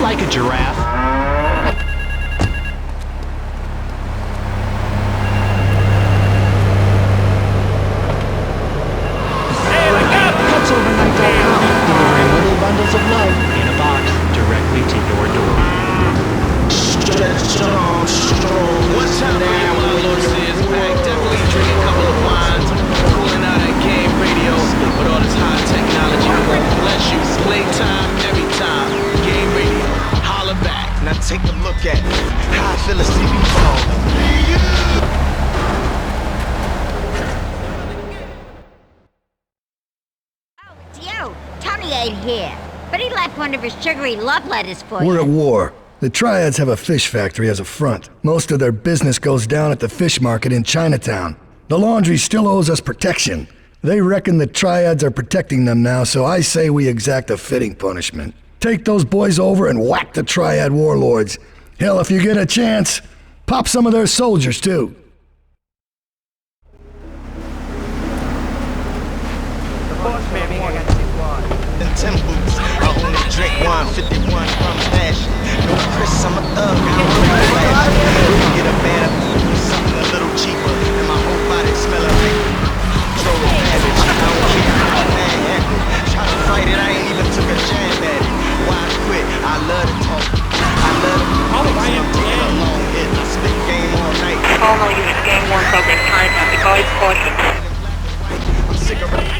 like a giraffe. Cuts.overnight.com, delivering little bundles of love in a box directly to your door. What's happening, my Lord is back. Definitely drink a couple of wines. Cooling out at game radio with all this high technology. Bless you. Playtime every time. Game radio. Holla back. Now take a look at how I feel a CB ball. Yo, Tony ain't here, but he left one of his sugary love letters for We're you. at war. The Triads have a fish factory as a front. Most of their business goes down at the fish market in Chinatown. The laundry still owes us protection. They reckon the Triads are protecting them now, so I say we exact a fitting punishment. Take those boys over and whack the Triad warlords. Hell, if you get a chance, pop some of their soldiers too. Them temples, I only drink wine, 51 from stash. No Chris, I'm a thug, I don't drink flash. Get a bad of something a little cheaper, and my whole body smell like control of cabbage. I don't care, man. Try to fight it, I ain't even took a jab at it. Why quit? I love to talk. I love to take a long hit. I spit game all night. All units, game 1 progress time, the guide's 40. I'm sick of it.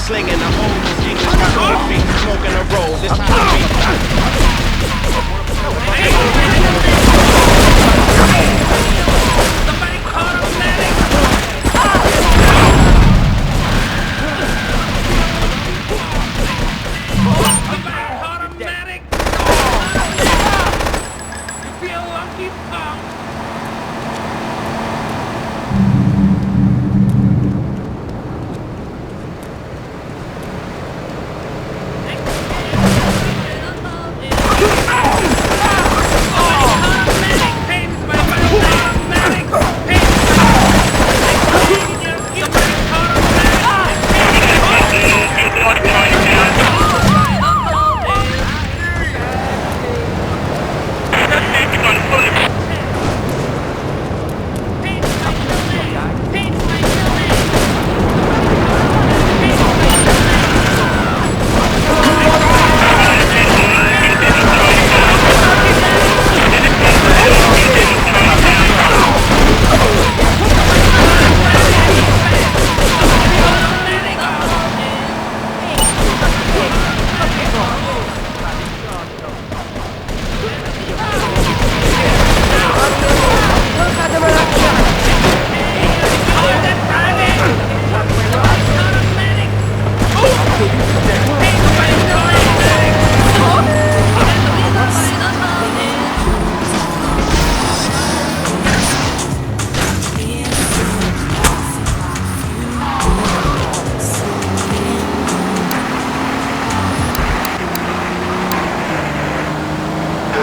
Slinging the holes, English coffee, smoking a roll. This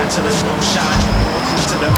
to the slow shot, to the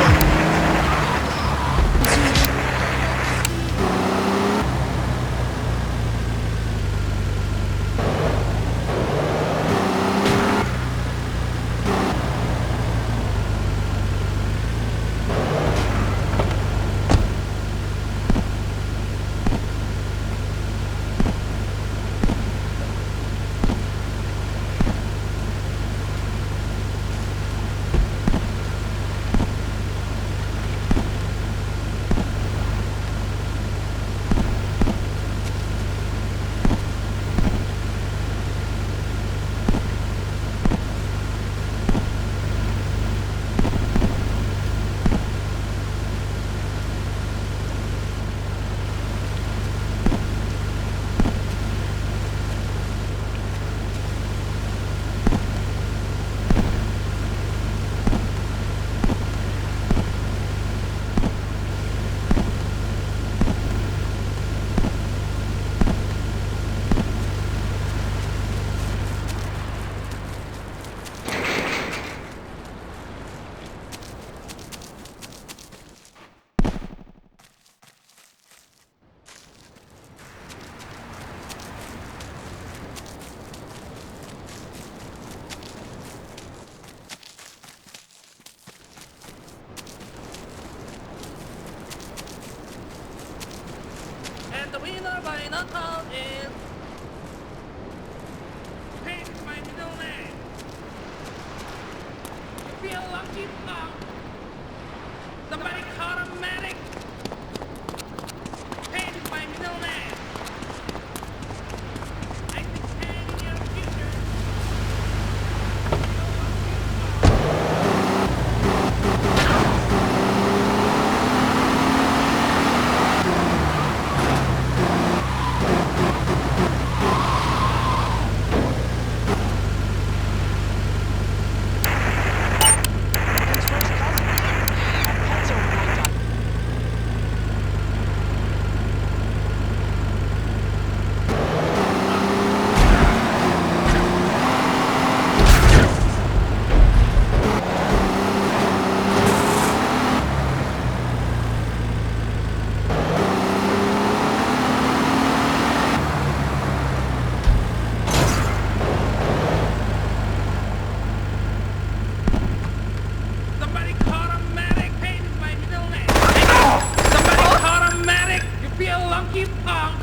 nobody not called in. Hey, my middle name. Feel lucky, punk. Somebody call a medic. Hey, my middle name. I think pain in your future. Somebody call a medic. Pain is my middle name. Somebody call a medic. You feel lucky, punk.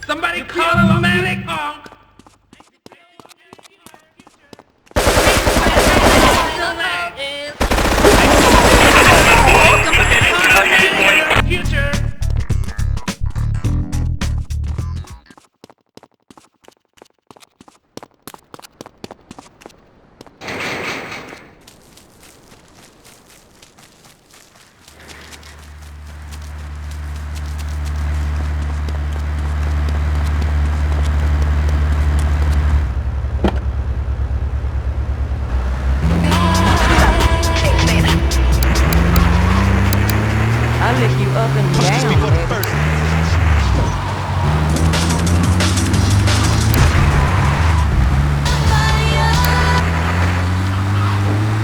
Somebody call a medic, punk. Future. I lick you up and down, baby.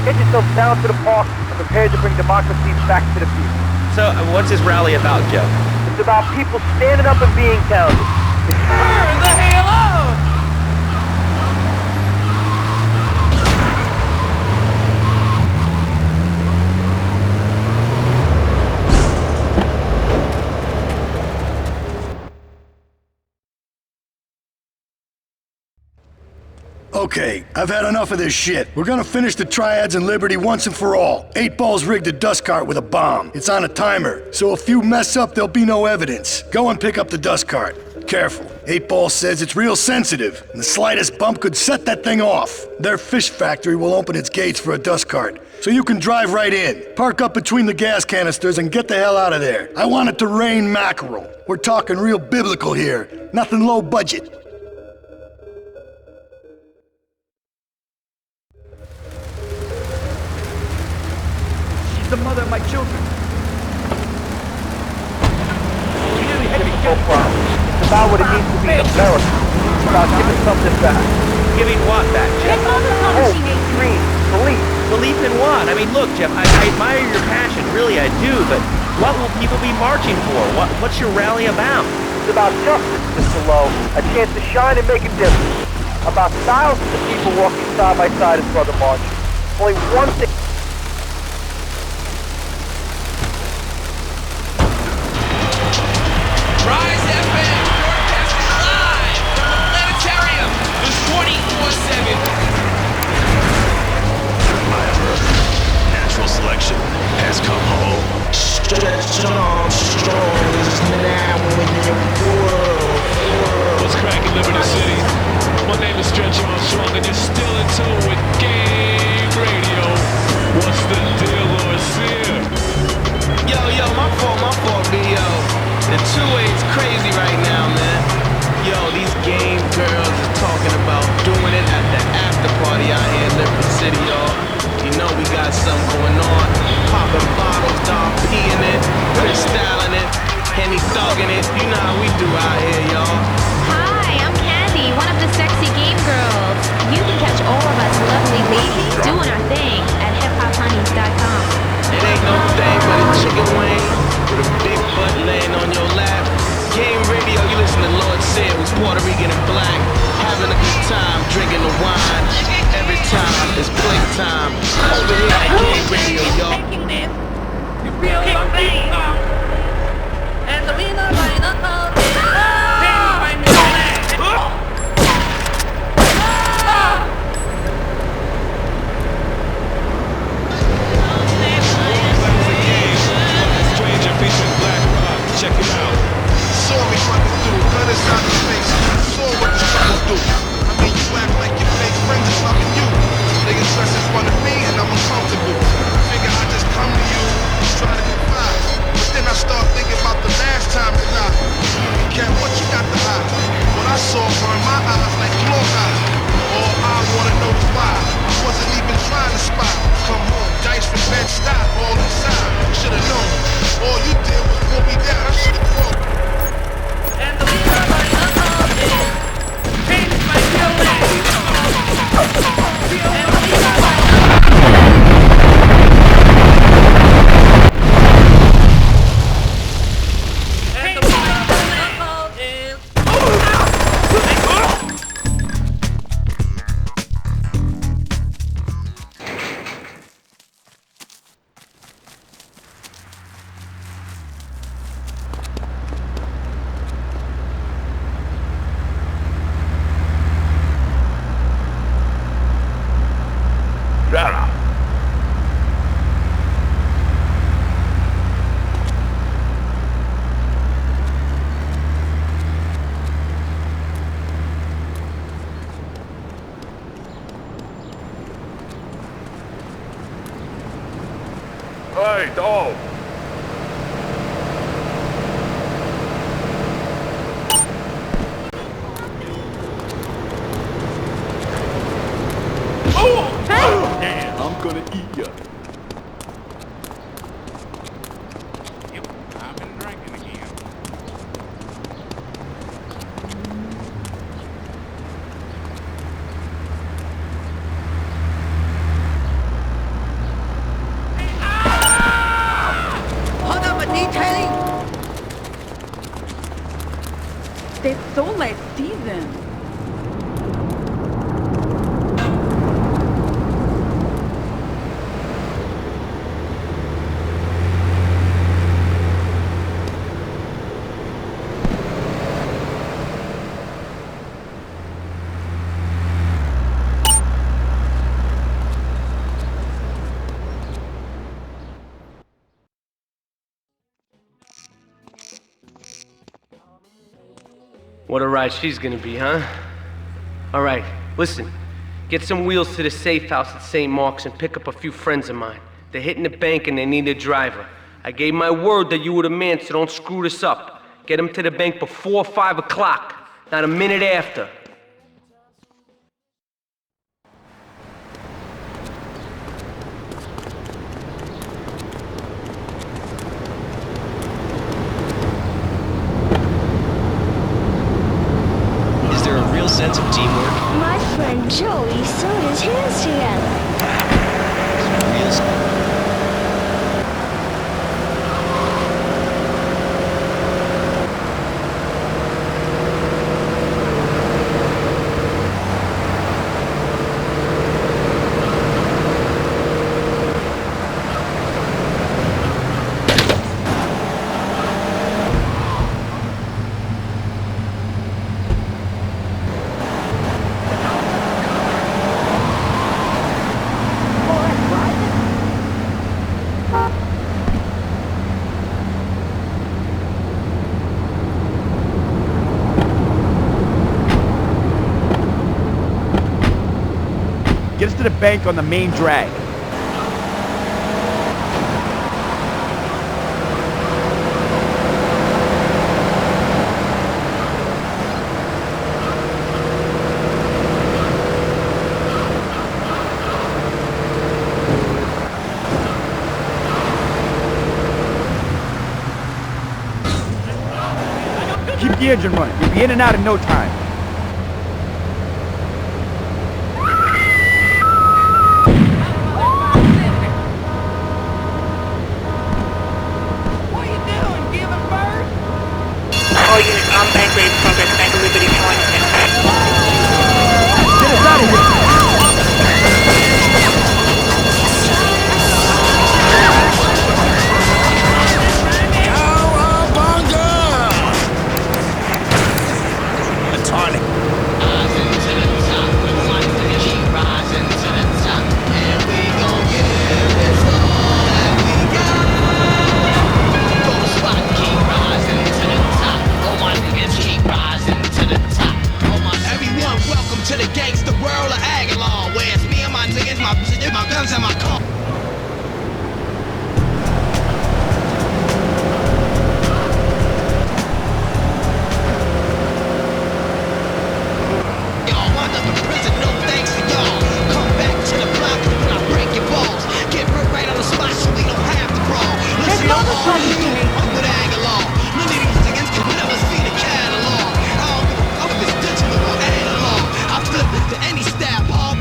Get yourself down to the park and prepare to bring democracy back to the people. So, what's this rally about, Joe? It's about people standing up and being counted. Burn the halo! Okay, I've had enough of this shit. We're gonna finish the Triads and Liberty once and for all. 8 Ball's rigged a dust cart with a bomb. It's on a timer, so if you mess up, there'll be no evidence. Go and pick up the dust cart. Careful. 8 Ball says it's real sensitive, and the slightest bump could set that thing off. Their fish factory will open its gates for a dust cart, so you can drive right in. Park up between the gas canisters and get the hell out of there. I want it to rain mackerel. We're talking real biblical here, nothing low budget. The mother of my children. It's about what it means to be American. It's about giving something back. Giving what back, Jeff? Hope, dreams, belief. Belief in what? I mean, look, Jeff, I admire your passion, really I do, but what will people be marching for? What's your rally about? It's about justice, Mr. Lowe. A chance to shine and make a difference. About thousands of people walking side by side as Brother March. Only one thing. Rise FM, broadcasting live from the planetarium, the 24/7. Natural selection has come home. Stretch Armstrong is now in your world. What's cracking, Liberty City? My name is Stretch Armstrong, and you're still in tune with Game Radio. What's the deal, Lord Sear? Yo, my fault, yo. The 2-8's crazy right now, man. Yo, these game girls is talking about doing it at the after party out here in Liberty City, y'all. You know we got something going on. Popping bottles, dog, peeing it, styling it, Henny thugging it. You know how we do out here, y'all. Hi, I'm Candy, one of the sexy game girls. You can catch all of us lovely ladies doing our thing at hiphophoneys.com. It ain't no thing but a chicken wing with a big butt laying on your lap. Game Radio, you listen to Lord Sid, who's Puerto Rican and black, having a good time, drinking the time. Over here at Game Radio, y'all. Taking this, you feel something wrong. And the winner by knockout is Pain by Middle Name. Stranger featuring Black Rock. Check it out. Saw me fucking through, gun inside the face. Saw what you trying to do. I mean, you act like your fake friends is loving you. Niggas dress in front of me and I'm uncomfortable. Figure I just come to you, try to confide. But then I start thinking about the last time that I Cat, what you got to hide? What I saw burned my eyes like floor eyes. All I wanna know is why. I wasn't even trying to spy. Come home, dice from Bed-Stuy, all inside. Should've known. All you did was pull me down. I should've grown. And the winner by knockout is Pain by Middle Name. And the winner by Hey, dog. I'm gonna eat ya. Yep, I've been drinking again. It's so late season. What a ride she's gonna be, huh? All right, listen. Get some wheels to the safe house at St. Mark's and pick up a few friends of mine. They're hitting the bank and they need a driver. I gave my word that you were the man, so don't screw this up. Get them to the bank before 5 o'clock, not a minute after. Sense of teamwork. My friend Joey sewed his hands together. Get us to the bank on the main drag. Keep the engine running. We'll be in and out in no time. All units on bank ready to progress Bank of Liberty Chinatown. Get us out of here! guns in my car. Y'all wind up in prison, no thanks to y'all. Come back to the block when I break your balls. Get right on the spot so we don't have to brawl. Listen, y'all all under the angle law. None of these niggas can never see the catalog. I don't give a fuck if it's digital or analog. I flip it to any style, Paul.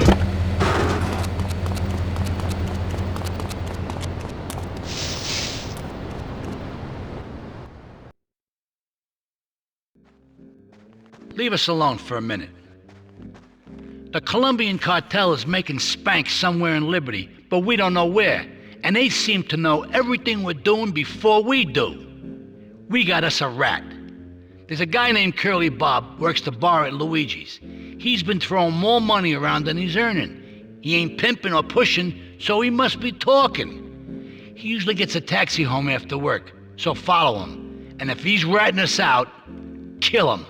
Leave us alone for a minute. The Colombian cartel is making spank somewhere in Liberty, but we don't know where. And they seem to know everything we're doing before we do. We got us a rat. There's a guy named Curly Bob, works the bar at Luigi's. He's been throwing more money around than he's earning. He ain't pimping or pushing, so he must be talking. He usually gets a taxi home after work, so follow him. And if he's ratting us out, kill him.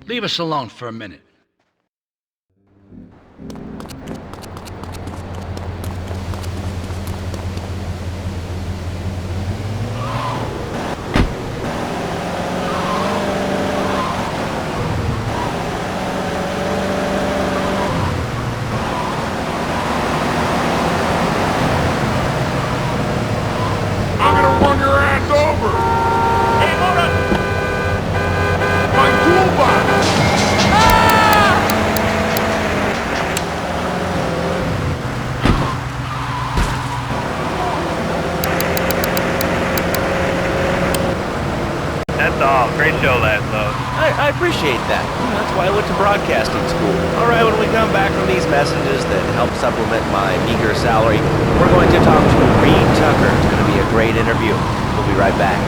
Leave us alone for a minute. I'm gonna run your ass over! Hey, hold on! My toolbox! That's all. Great show, Laszlo. I appreciate that. That's why I went to broadcasting school. All right, when we come back from these messages that help supplement my meager salary, we're going to talk to Reed Tucker. It's going to be a great interview. We'll be right back.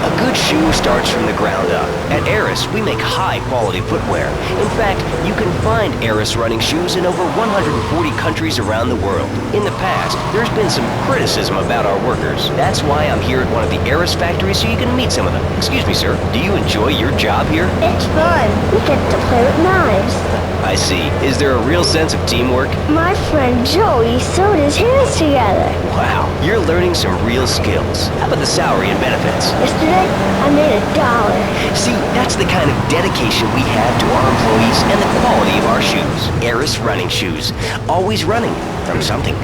A good shoe starts from the ground up. At Eris, we make high-quality footwear. In fact, you can find Eris running shoes in over 140 countries around the world. In the past, there's been some criticism about our workers. That's why I'm here at one of the Eris factories so you can meet some of them. Excuse me, sir. Do you enjoy your job here? It's fun. We get to play with knives. I see. Is there a real sense of teamwork? My friend Joey sewed his hands together. Wow, you're learning some real skills. How about the salary and benefits? Yesterday, I made $1. See, that's the kind of dedication we have to our employees and the quality of our shoes. Eris running shoes. Always running from something.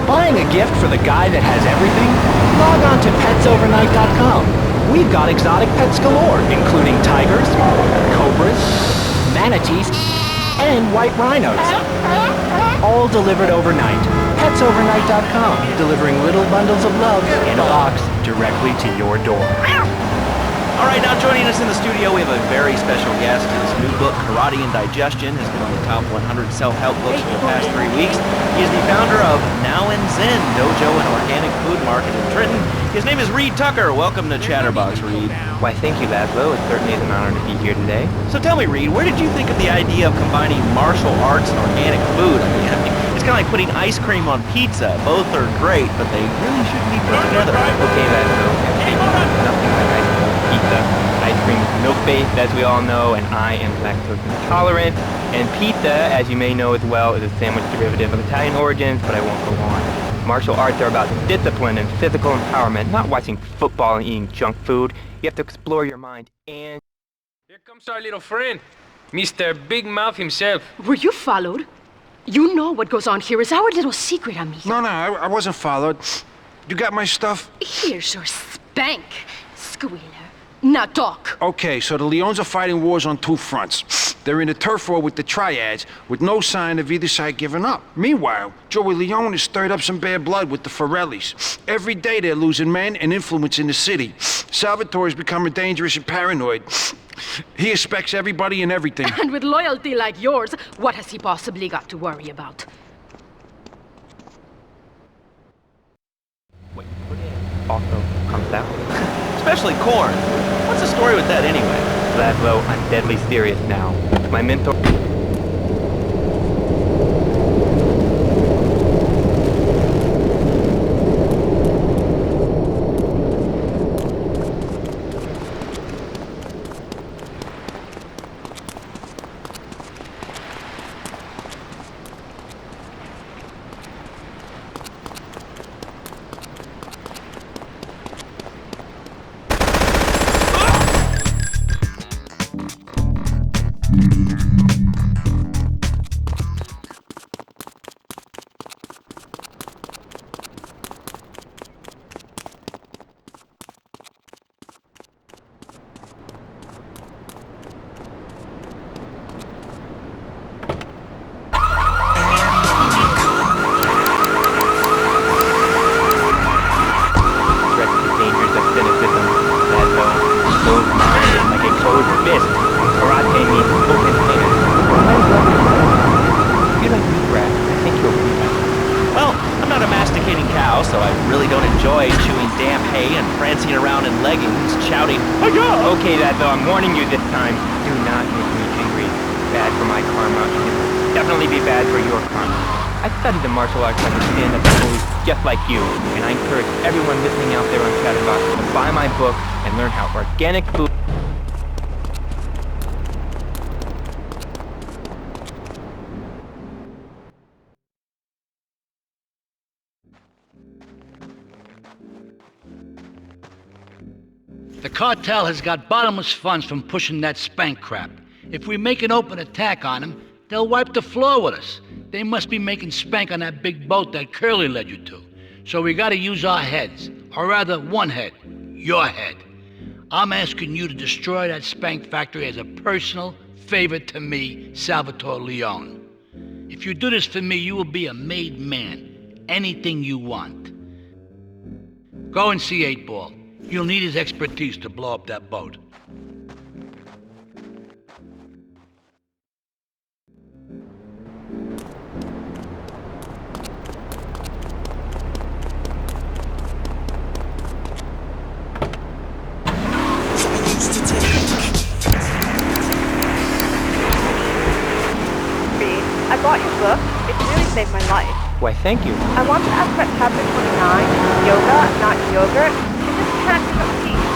Buying a gift for the guy that has everything? Log on to petsovernight.com. We've got exotic pets galore, including tigers, cobras, manatees, and white rhinos. All delivered overnight. Petsovernight.com, delivering little bundles of love in a box directly to your door. All right, now joining us in the studio, we have a very special guest. His new book, Karate and Digestion, has been on the top 100 self-help books for the past 3 weeks. He is the founder of Now and Zen Dojo and Organic Food Market in Trenton. His name is Reed Tucker. Welcome to Chatterbox, Reed. Why, thank you, Laszlo. It certainly is an honor to be here today. So tell me, Reed, where did you think of the idea of combining martial arts and organic food? I mean, it's kind of like putting ice cream on pizza. Both are great, but they really shouldn't be put together. Okay, Laszlo. Nothing like ice cream and pizza. Ice cream is milk-based, as we all know, and I am lactose intolerant. And pizza, as you may know as well, is a sandwich derivative of Italian origins, but I won't go on. Martial arts are about discipline and physical empowerment, not watching football and eating junk food. You have to explore your mind and... Here comes our little friend, Mr. Big Mouth himself. Were you followed? You know what goes on here is our little secret, amigo. No, I wasn't followed. You got my stuff? Here's your spank, squealer. Now talk. Okay, so the Leons are fighting wars on 2 fronts. They're in a turf war with the Triads, with no sign of either side giving up. Meanwhile, Joey Leone has stirred up some bad blood with the Forellis. Every day they're losing men and influence in the city. Salvatore's becoming dangerous and paranoid. He expects everybody and everything. And with loyalty like yours, what has he possibly got to worry about? Wait, also comes down. Especially corn. What's the story with that anyway? Laszlo, I'm deadly serious now. My mentor... So I really don't enjoy chewing damp hay and prancing around in leggings, shouting, "Hi-ya!" Okay, Laszlo, I'm warning you this time. Do not make me angry. Bad for my karma. It will definitely be bad for your karma. I studied the martial arts to understand that bullies just like you, and I encourage everyone listening out there on Chatterbox to buy my book and learn how organic food... The cartel has got bottomless funds from pushing that spank crap. If we make an open attack on them, they'll wipe the floor with us. They must be making spank on that big boat that Curly led you to. So we gotta use our heads. Or rather, one head. Your head. I'm asking you to destroy that spank factory as a personal favor to me, Salvatore Leone. If you do this for me, you will be a made man. Anything you want. Go and see 8-Ball. You'll need his expertise to blow up that boat. I bought your book. It really saved my life. Why, thank you. I want to ask about chapter 29, yoga, not yogurt. It just can't get a peace.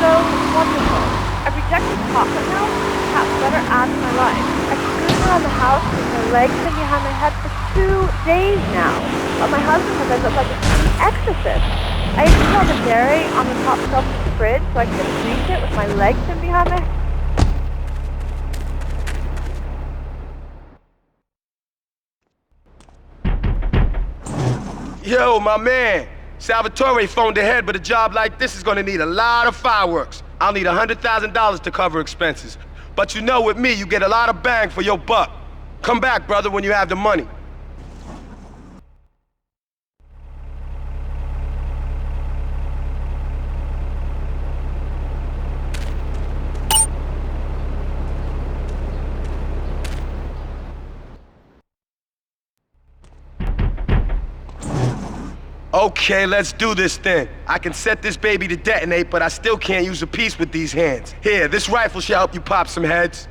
So wonderful. I rejected chocolate milk. Perhaps better add to my life. I scooted around the house with my legs hanging behind my head for 2 days now. But my husband says I look like a exorcist. I even saw the dairy on the top shelf of the fridge so I can reach it with my legs in behind me? Yo, my man. Salvatore phoned ahead, but a job like this is gonna need a lot of fireworks. I'll need $100,000 to cover expenses. But you know, with me, you get a lot of bang for your buck. Come back, brother, when you have the money. Okay, let's do this then. I can set this baby to detonate, but I still can't use a piece with these hands. Here, this rifle should help you pop some heads.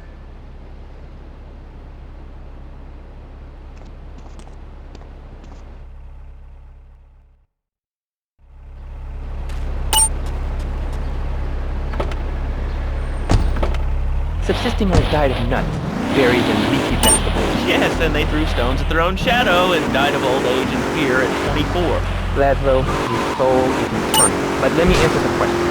Subsisting on a diet of nuts, berries, and leafy vegetables. Yes, and they threw stones at their own shadow and died of old age and fear at 24. Laszlo, your soul is eternal. But let me answer the question.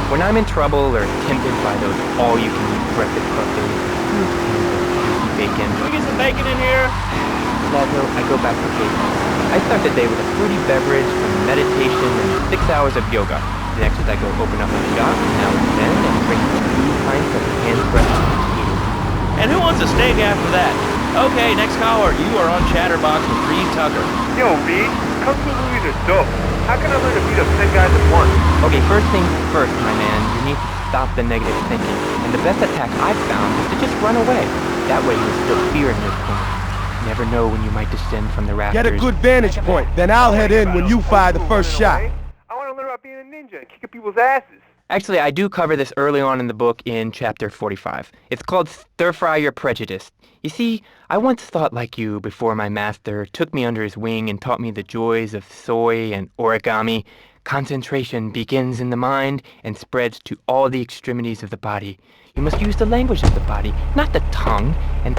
When I'm in trouble or tempted by those all-you-can-eat breakfast buffets, juicy bacon. Can we get some bacon in here? Laszlo, I go back to bacon. I start the day with a fruity beverage, some meditation, and 6 hours of yoga. Next, I go open up a shop now and then and drink 3 pints of hand-pressed tea. And who wants a steak after that? Okay, next caller, you are on Chatterbox with Reed Tucker. Yo, Reed, Kung Fu movies are dope. How can I learn to beat up 10 guys at once? Okay, first things first, my man. You need to stop the negative thinking. And the best attack I've found is to just run away. That way you instill fear in your opponent. You never know when you might descend from the rafters. Get a good vantage point, then I'll head in when you fire the first shot. I want to learn about being a ninja and kicking people's asses. Actually, I do cover this early on in the book in chapter 45. It's called Stir Fry Your Prejudice. You see, I once thought like you before my master took me under his wing and taught me the joys of soy and origami. Concentration begins in the mind and spreads to all the extremities of the body. You must use the language of the body, not the tongue, and...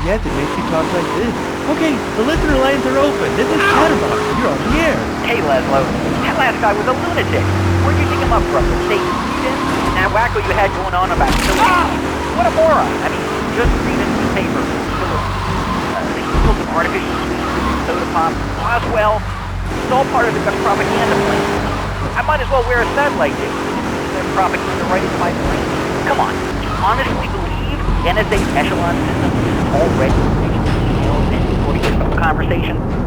Yes, it makes you talk like this. Okay, the listener lines are open. This is Chatterbox. You're on the air. Hey, Laszlo. That last guy was a lunatic. Where'd you pick him up from? The state Sweden? That wacko you had going on about killing What a moron. I mean, just read a newspaper. They killed some artificial sweet soda pop. Roswell. It's all part of the propaganda plan. I might as well wear a satellite dish. That propaganda right into my brain. Come on. You honestly believe NSA's echelon system is already emails and recording this conversation?